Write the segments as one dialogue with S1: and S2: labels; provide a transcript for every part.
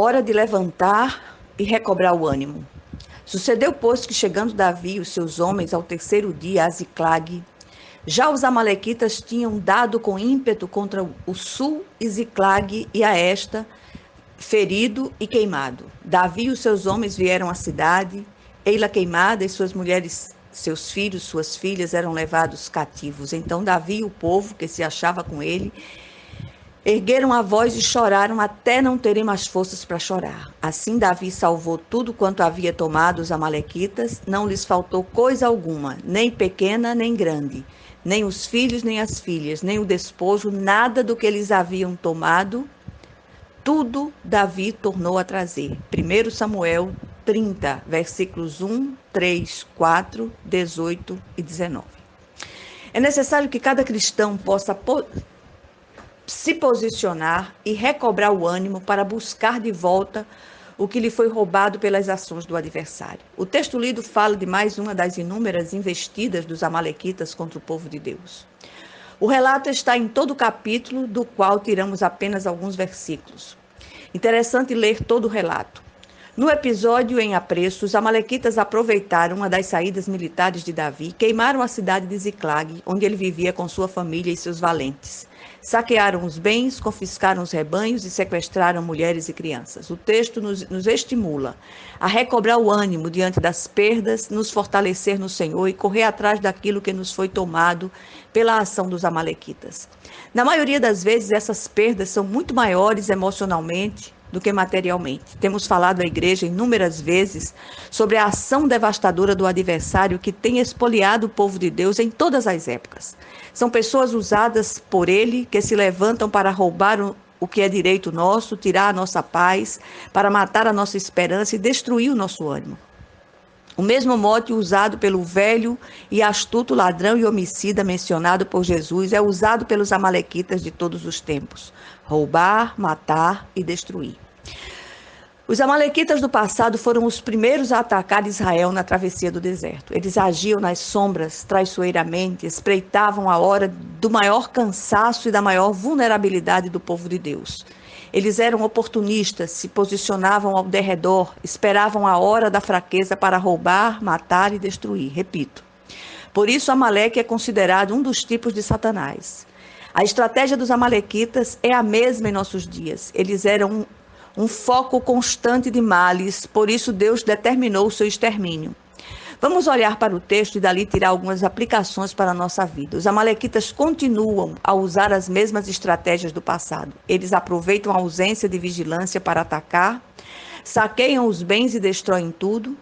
S1: Hora de levantar e recobrar o ânimo. Sucedeu, pois, que chegando Davi e os seus homens ao terceiro dia a Ziclague, já os amalequitas tinham dado com ímpeto contra o sul e Ziclague e a esta, ferido e queimado. Davi e os seus homens vieram à cidade, ei-la queimada, e suas mulheres, seus filhos, suas filhas eram levados cativos. Então Davi e o povo que se achava com ele ergueram a voz e choraram até não terem mais forças para chorar. Assim Davi salvou tudo quanto havia tomado os amalequitas, não lhes faltou coisa alguma, nem pequena nem grande, nem os filhos nem as filhas, nem o despojo, nada do que eles haviam tomado, tudo Davi tornou a trazer. 1 Samuel 30, versículos 1, 3, 4, 18 e 19. É necessário que cada cristão possa se posicionar e recobrar o ânimo para buscar de volta o que lhe foi roubado pelas ações do adversário. O texto lido fala de mais uma das inúmeras investidas dos amalequitas contra o povo de Deus. O relato está em todo o capítulo, do qual tiramos apenas alguns versículos. Interessante ler todo o relato. No episódio em apreço, os amalequitas aproveitaram uma das saídas militares de Davi, queimaram a cidade de Ziclague, onde ele vivia com sua família e seus valentes. Saquearam os bens, confiscaram os rebanhos e sequestraram mulheres e crianças. O texto nos estimula a recobrar o ânimo diante das perdas, nos fortalecer no Senhor e correr atrás daquilo que nos foi tomado pela ação dos amalequitas. Na maioria das vezes, essas perdas são muito maiores emocionalmente do que materialmente. Temos falado à igreja inúmeras vezes sobre a ação devastadora do adversário que tem espoliado o povo de Deus em todas as épocas. São pessoas usadas por ele que se levantam para roubar o que é direito nosso, tirar a nossa paz, para matar a nossa esperança e destruir o nosso ânimo. O mesmo mote usado pelo velho e astuto ladrão e homicida mencionado por Jesus é usado pelos amalequitas de todos os tempos: roubar, matar e destruir. Os amalequitas do passado foram os primeiros a atacar Israel na travessia do deserto. Eles agiam nas sombras, traiçoeiramente, espreitavam a hora do maior cansaço e da maior vulnerabilidade do povo de Deus. Eles eram oportunistas, se posicionavam ao derredor, esperavam a hora da fraqueza para roubar, matar e destruir. Repito. Por isso, Amaleque é considerado um dos tipos de Satanás. A estratégia dos amalequitas é a mesma em nossos dias. Eles eram um foco constante de males, por isso Deus determinou o seu extermínio. Vamos olhar para o texto e dali tirar algumas aplicações para a nossa vida. Os amalequitas continuam a usar as mesmas estratégias do passado. Eles aproveitam a ausência de vigilância para atacar, saqueiam os bens e destroem tudo.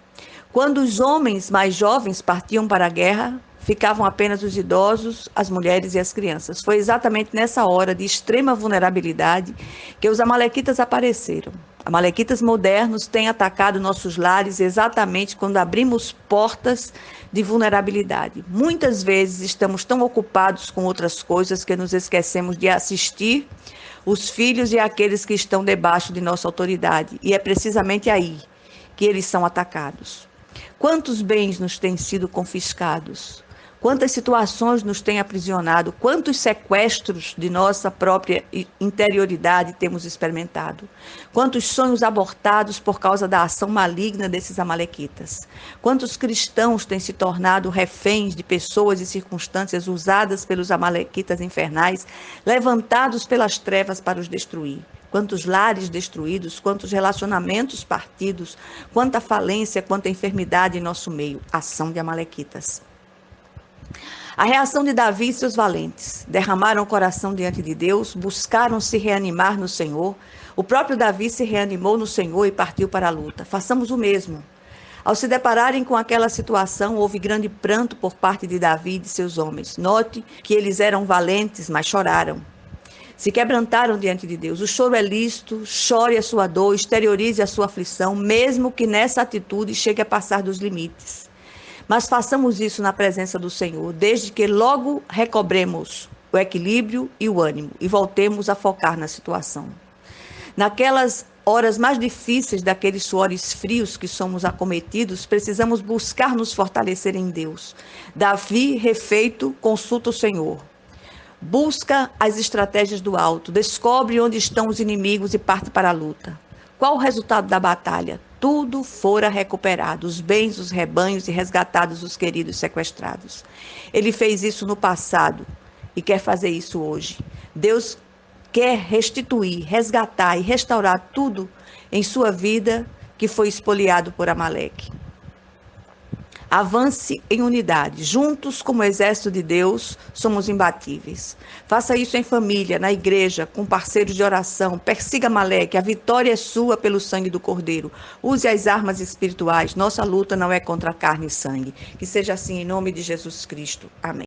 S1: Quando os homens mais jovens partiam para a guerra, ficavam apenas os idosos, as mulheres e as crianças. Foi exatamente nessa hora de extrema vulnerabilidade que os amalequitas apareceram. Amalequitas modernos têm atacado nossos lares exatamente quando abrimos portas de vulnerabilidade. Muitas vezes estamos tão ocupados com outras coisas que nos esquecemos de assistir os filhos e aqueles que estão debaixo de nossa autoridade. E é precisamente aí que eles são atacados. Quantos bens nos têm sido confiscados? Quantas situações nos têm aprisionado? Quantos sequestros de nossa própria interioridade temos experimentado? Quantos sonhos abortados por causa da ação maligna desses amalequitas? Quantos cristãos têm se tornado reféns de pessoas e circunstâncias usadas pelos amalequitas infernais, levantados pelas trevas para os destruir? Quantos lares destruídos, quantos relacionamentos partidos, quanta falência, quanta enfermidade em nosso meio? Ação de amalequitas. A reação de Davi e seus valentes: derramaram o coração diante de Deus, buscaram se reanimar no Senhor. O próprio Davi se reanimou no Senhor e partiu para a luta. Façamos o mesmo. Ao se depararem com aquela situação, houve grande pranto por parte de Davi e de seus homens. Note que eles eram valentes, mas choraram. Se quebrantaram diante de Deus. O choro é lícito, chore a sua dor, exteriorize a sua aflição, mesmo que nessa atitude chegue a passar dos limites. Mas façamos isso na presença do Senhor, desde que logo recobremos o equilíbrio e o ânimo e voltemos a focar na situação. Naquelas horas mais difíceis daqueles suores frios que somos acometidos, precisamos buscar nos fortalecer em Deus. Davi, refeito, consulta o Senhor. Busca as estratégias do alto, descobre onde estão os inimigos e parte para a luta. Qual o resultado da batalha? Tudo fora recuperado, os bens, os rebanhos e resgatados os queridos sequestrados. Ele fez isso no passado e quer fazer isso hoje. Deus quer restituir, resgatar e restaurar tudo em sua vida que foi espoliado por Amaleque. Avance em unidade. Juntos, como exército de Deus, somos imbatíveis. Faça isso em família, na igreja, com parceiros de oração. Persiga Amaleque. A vitória é sua pelo sangue do Cordeiro. Use as armas espirituais. Nossa luta não é contra carne e sangue. Que seja assim em nome de Jesus Cristo. Amém.